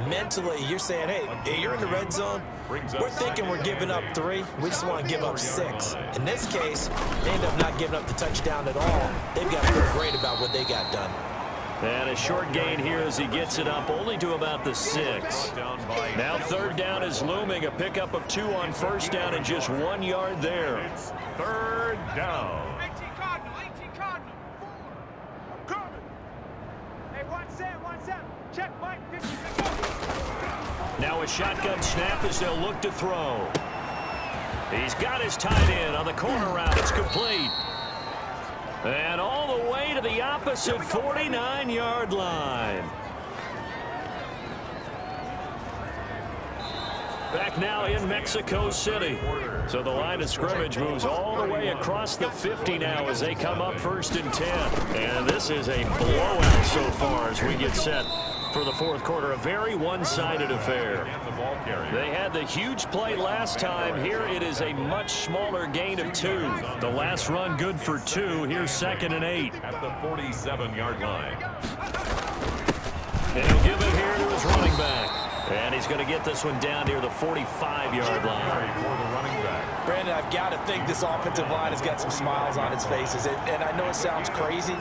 mentally you're saying, hey, you're in the red zone. We're thinking we're giving up 3. We just want to give up 6. In this case, they end up not giving up the touchdown at all. They've got to feel great about what they got done. And a short gain here as he gets it up only to about the 6. Now 3rd down is looming. A pickup of 2 on 1st down and just 1 yard there. It's 3rd down. 18 Cardinal, 18 Cardinal. 4. Coming. Hey, 1-7. Check, Mike. 50. Now a shotgun snap as they'll look to throw. He's got his tight end on the corner route. It's complete. And all the way to the opposite 49-yard line. Back now in Mexico City. So the line of scrimmage moves all the way across the 50 now as they come up 1st and 10. And this is a blowout so far as we get set for the 4th quarter. A very one-sided affair. They had the huge play last time. Here it is a much smaller gain of 2. The last run good for 2. Here's 2nd and 8. At the 47-yard line. And he'll give it here to his running back. And he's going to get this one down near the 45-yard line. For the running back. Brandon, I've got to think this offensive line has got some smiles on its faces. And I know it sounds crazy,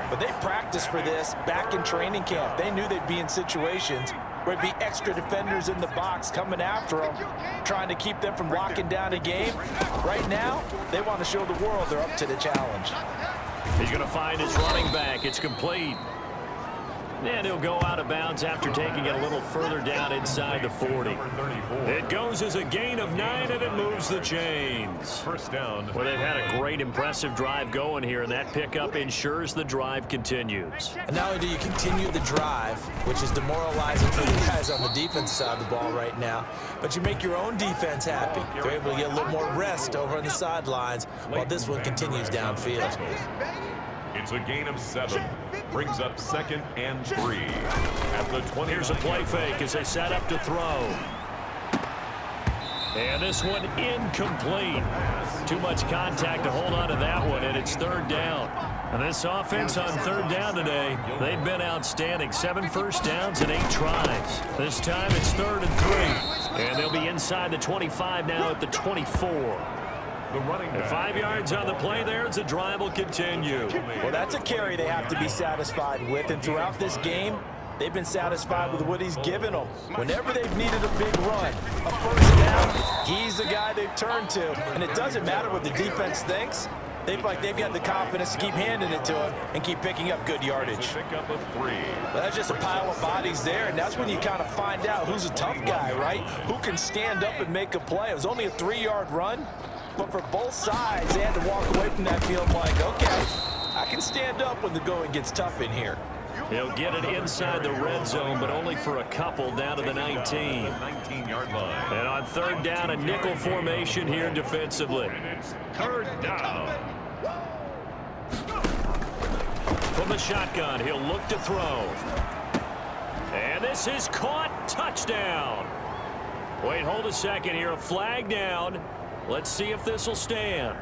but they practiced for this back in training camp. They knew they'd be in situations where it'd be extra defenders in the box coming after them, trying to keep them from locking down a game. Right now, they want to show the world they're up to the challenge. He's going to find his running back. It's complete. And he'll go out of bounds after taking it a little further down inside the 40. It goes as a gain of 9, and it moves the chains. 1st down. Well, they've had a great, impressive drive going here, and that pickup ensures the drive continues. And not only do you continue the drive, which is demoralizing for the guys on the defensive side of the ball right now, but you make your own defense happy. They're able to get a little more rest over on the sidelines while this one continues downfield. It's a gain of 7. Brings up 2nd and 3. At the 20. Here's a play fake as they set up to throw. And this one incomplete. Too much contact to hold on to that one, and it's 3rd down. And this offense on 3rd down today, they've been outstanding. 7 first downs and 8 tries. This time it's 3rd and 3. And they'll be inside the 25 now at the 24. And 5 yards on the play there as the drive will continue. Well, that's a carry they have to be satisfied with, and throughout this game, they've been satisfied with what he's given them. Whenever they've needed a big run, a 1st down, he's the guy they've turned to. And it doesn't matter what the defense thinks. They've got the confidence to keep handing it to him and keep picking up good yardage. Well, that's just a pile of bodies there, and that's when you kind of find out who's a tough guy, right? Who can stand up and make a play. It was only a 3-yard run. But for both sides, they had to walk away from that field like, okay, I can stand up when the going gets tough in here. He'll get it inside the red zone, but only for a couple down to the 19. 19-yard line. And on 3rd down, a nickel formation here defensively. It's 3rd down. From the shotgun, he'll look to throw. And this is caught. Touchdown. Wait, hold a second here. A flag down. Let's see if this will stand.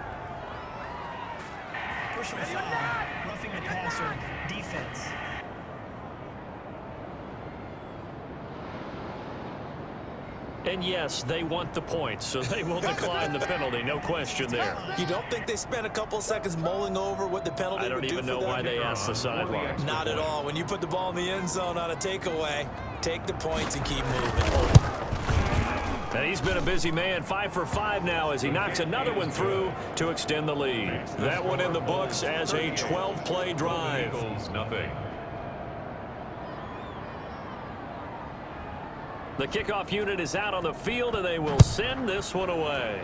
Personal foul, roughing the passer, defense. And yes, they want the points, so they will decline the penalty. No question there. You don't think they spent a couple of seconds mulling over what the penalty would do for them? I don't even know why they asked the sideline. Not at all. When you put the ball in the end zone on a takeaway, take the points and keep moving. And he's been a busy man. 5 for 5 now as he knocks another one through to extend the lead. That one in the books as a 12-play drive. Nothing. The kickoff unit is out on the field, and they will send this one away.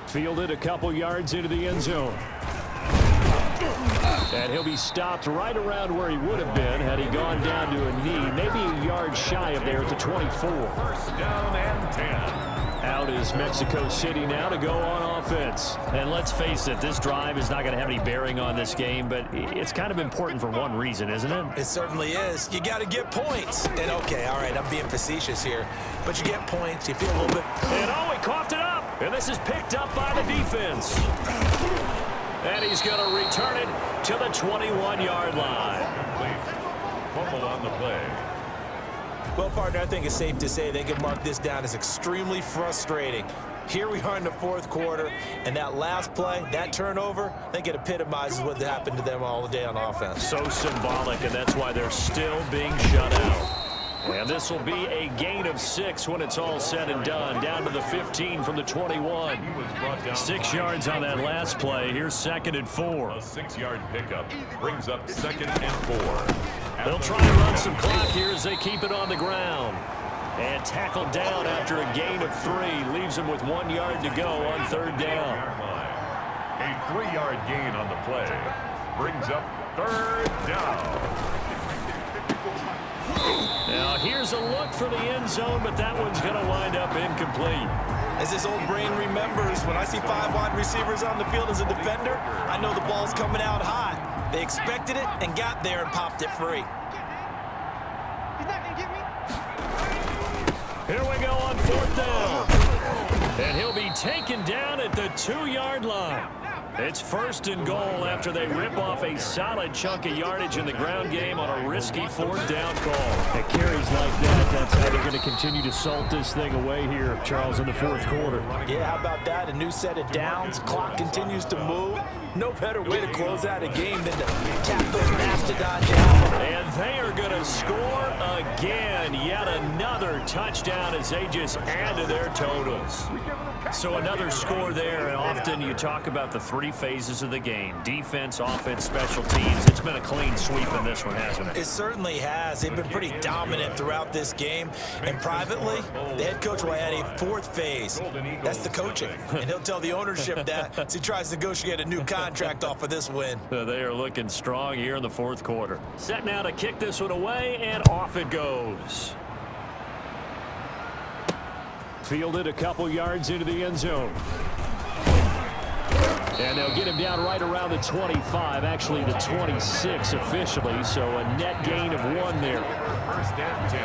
Fielded a couple yards into the end zone. And he'll be stopped right around where he would have been had he gone down to a knee, maybe a yard shy of there at the 24. 1st down and 10. Out is Mexico City now to go on offense. And let's face it, this drive is not going to have any bearing on this game, but it's kind of important for one reason, isn't it? It certainly is. You got to get points. And okay, all right, I'm being facetious here, but you get points, you feel a little bit. And he coughed it up. And this is picked up by the defense. And he's going to return it to the 21-yard line. fumble on the play. Well, partner, I think it's safe to say they can mark this down as extremely frustrating. Here we are in the fourth quarter, and that last play, that turnover, I think it epitomizes what happened to them all day on offense. So symbolic, and that's why they're still being shut out. And this will be a gain of 6 when it's all said and done. Down to the 15 from the 21. 6 yards on that last play. Here's 2nd and 4. A 6-yard pickup brings up 2nd and 4. They'll try and run some clock here as they keep it on the ground. And tackled down after a gain of 3. Leaves them with 1 yard to go on 3rd down. A 3-yard gain on the play brings up 3rd down. Now here's a look for the end zone, but that one's going to wind up incomplete. As this old brain remembers, when I see 5 wide receivers on the field as a defender, I know the ball's coming out hot. They expected it and got there and popped it free. He's not going to get me. Here we go on 4th down. And he'll be taken down at the 2-yard line. It's 1st and goal after they rip off a solid chunk of yardage in the ground game on a risky 4th down call. At carries like that, that's how they're going to continue to salt this thing away here, Charles, in the 4th quarter. Yeah, how about that? A new set of downs. Clock continues to move. No better way to close out a game than to tap those mastodon down. And they are going to score again. Yet another touchdown as they just add to their totals. So another score there, and often you talk about the 3 phases of the game. Defense, offense, special teams. It's been a clean sweep in this one, hasn't it? It certainly has. They've been pretty dominant throughout this game. And privately, the head coach will add a 4th phase. That's the coaching. And he'll tell the ownership that as he tries to negotiate a new contract off of this win. They are looking strong here in the 4th quarter. Set now to kick this one away, and off it goes. Fielded a couple yards into the end zone. And they'll get him down right around the 25, actually the 26 officially, so a net gain of 1 there. 1st and 10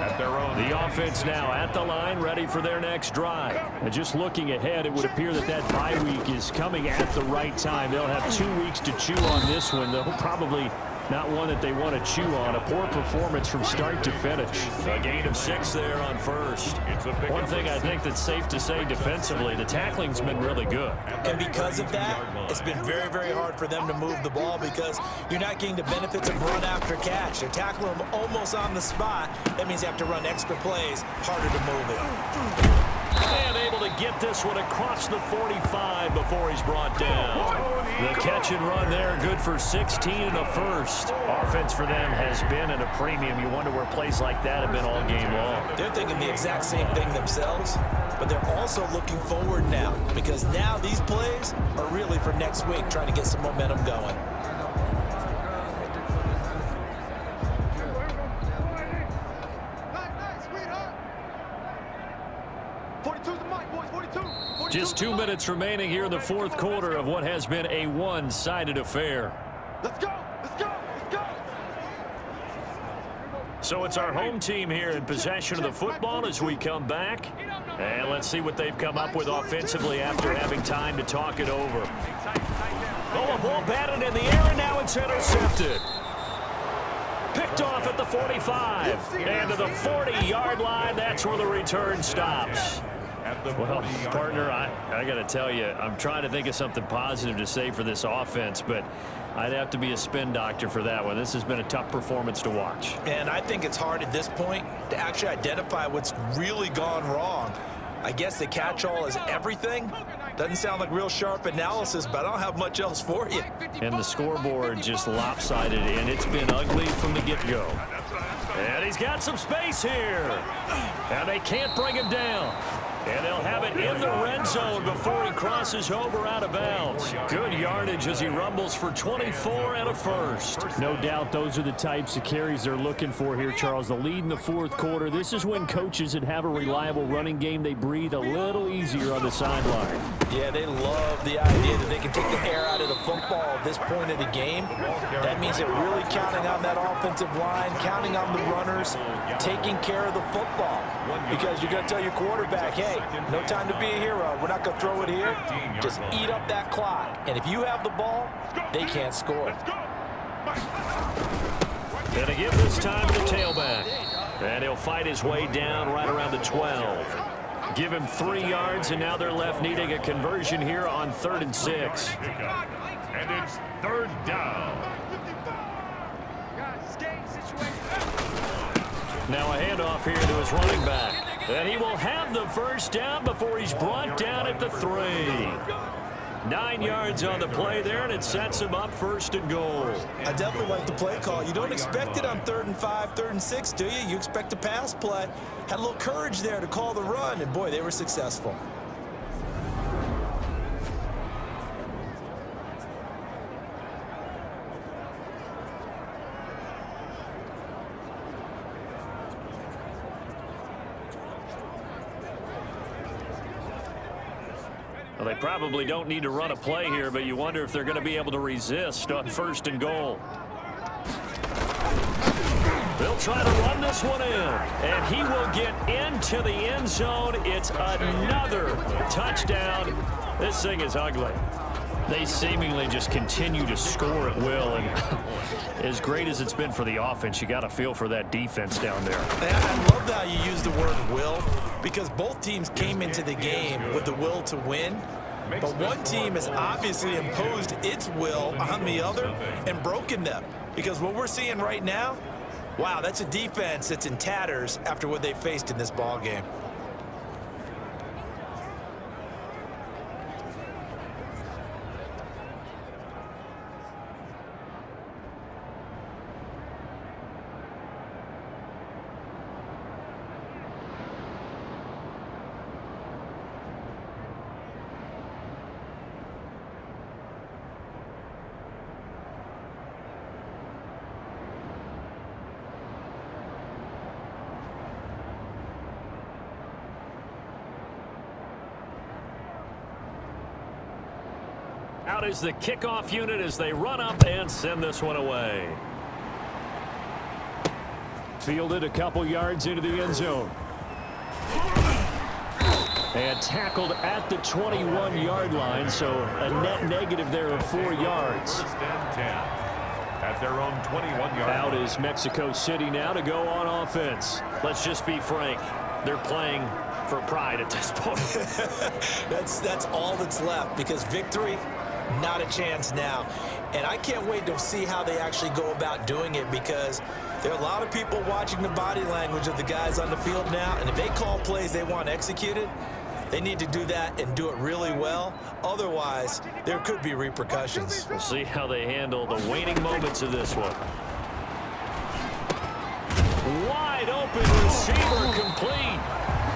at their own. The offense now at the line, ready for their next drive. And just looking ahead, it would appear that that bye week is coming at the right time. They'll have 2 weeks to chew on this one. They'll probably not one that they want to chew on. A poor performance from start to finish. A gain of 6 there on 1st. One thing I think that's safe to say defensively, the tackling's been really good. And because of that, it's been very, very hard for them to move the ball because you're not getting the benefits of run after catch. They're tackling them almost on the spot. That means you have to run extra plays, harder to move it. And able to get this one across the 45 before he's brought down. The catch and run there, good for 16 in the 1st. Offense for them has been at a premium. You wonder where plays like that have been all game long. They're thinking the exact same thing themselves, but they're also looking forward now because now these plays are really for next week, trying to get some momentum going. Just 2 minutes remaining here in the 4th quarter of what has been a one-sided affair. Let's go! Let's go! Let's go! So it's our home team here in possession of the football as we come back. And let's see what they've come up with offensively after having time to talk it over. Oh, a ball batted in the air, and now it's intercepted. Picked off at the 45. And to the 40-yard line, that's where the return stops. Well, partner, I got to tell you, I'm trying to think of something positive to say for this offense, but I'd have to be a spin doctor for that one. This has been a tough performance to watch. And I think it's hard at this point to actually identify what's really gone wrong. I guess the catch-all is everything. Doesn't sound like real sharp analysis, but I don't have much else for you. And the scoreboard just lopsided, and it's been ugly from the get-go. And he's got some space here. And they can't bring him down. And they'll have it in the red zone before he crosses over out of bounds. Good yardage as he rumbles for 24 and a 1st. No doubt those are the types of carries they're looking for here, Charles. The lead in the 4th quarter. This is when coaches that have a reliable running game, they breathe a little easier on the sideline. Yeah, they love the idea that they can take the air out of the football at this point of the game. That means they're really counting on that offensive line, counting on the runners, taking care of the football. Because you're going to tell your quarterback, hey, no time to be a hero. We're not going to throw it here. Just eat up that clock. And if you have the ball, they can't score. And to give this time to the tailback. And he'll fight his way down right around the 12. Give him 3 yards, and now they're left needing a conversion here on 3rd and 6. And it's 3rd down. Now a handoff here to his running back. And he will have the first down before he's brought down at the 3. 9 yards on the play there, and it sets him up 1st and goal. I definitely like the play call. You don't expect it on 3rd and 5, 3rd and 6, do you? You expect a pass play. Had a little courage there to call the run, and boy, they were successful. Well, they probably don't need to run a play here, but you wonder if they're going to be able to resist on 1st and goal. They'll try to run this one in, and he will get into the end zone. It's another touchdown. This thing is ugly. They seemingly just continue to score at will, and as great as it's been for the offense, you got to feel for that defense down there. I love how you use the word will, because both teams came into the game with the will to win, but one team has obviously imposed its will on the other and broken them, because what we're seeing right now, wow, that's a defense that's in tatters after what they faced in this ball game. Out is the kickoff unit as they run up and send this one away. Fielded a couple yards into the end zone. And tackled at the 21-yard line, so a net negative there of 4 yards. 1st and 10 at their own 21-yard Out line. is Mexico City now to go on offense. Let's just be frank. They're playing for pride at this point. That's all that's left, because victory, not a chance now. And I can't wait to see how they actually go about doing it, because there are a lot of people watching the body language of the guys on the field now, and if they call plays they want executed, they need to do that and do it really well. Otherwise, there could be repercussions. We'll see how they handle the waning moments of this one. Wide open receiver complete.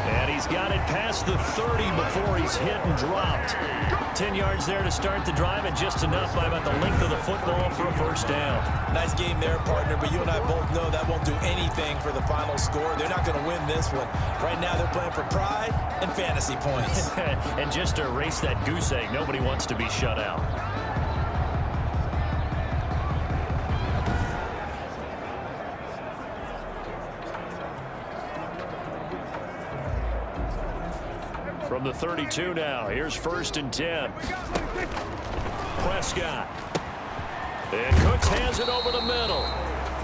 And he's got it past the 30 before he's hit and dropped. 10 yards there to start the drive, and just enough by about the length of the football for a 1st down. Nice game there, partner, but you and I both know that won't do anything for the final score. They're not going to win this one. Right now they're playing for pride and fantasy points. And just to erase that goose egg, nobody wants to be shut out. From the 32 now, here's 1st and 10. Prescott. And Cooks has it over the middle.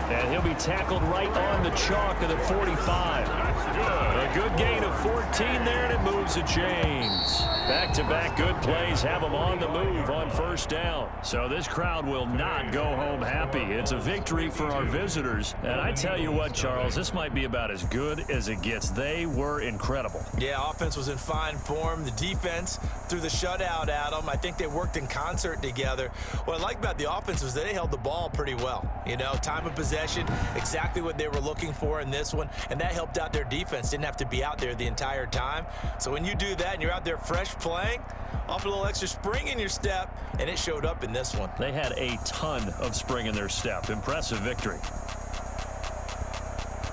And he'll be tackled right on the chalk of the 45. A good gain of 14 there, and it moves the chains. Back-to-back good plays have them on the move on 1st down. So this crowd will not go home happy. It's a victory for our visitors. And I tell you what, Charles, this might be about as good as it gets. They were incredible. Yeah, offense was in fine form. The defense threw the shutout at them. I think they worked in concert together. What I like about the offense was that they held the ball pretty well. You know, time of possession, exactly what they were looking for in this one, and that helped out their defense. Didn't have to be out there the entire time. So when you do that and you're out there fresh playing, off a little extra spring in your step, and it showed up in this one. They had a ton of spring in their step. Impressive victory.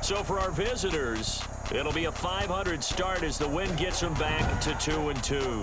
So for our visitors, it'll be a 500 start as the win gets them back to 2-2.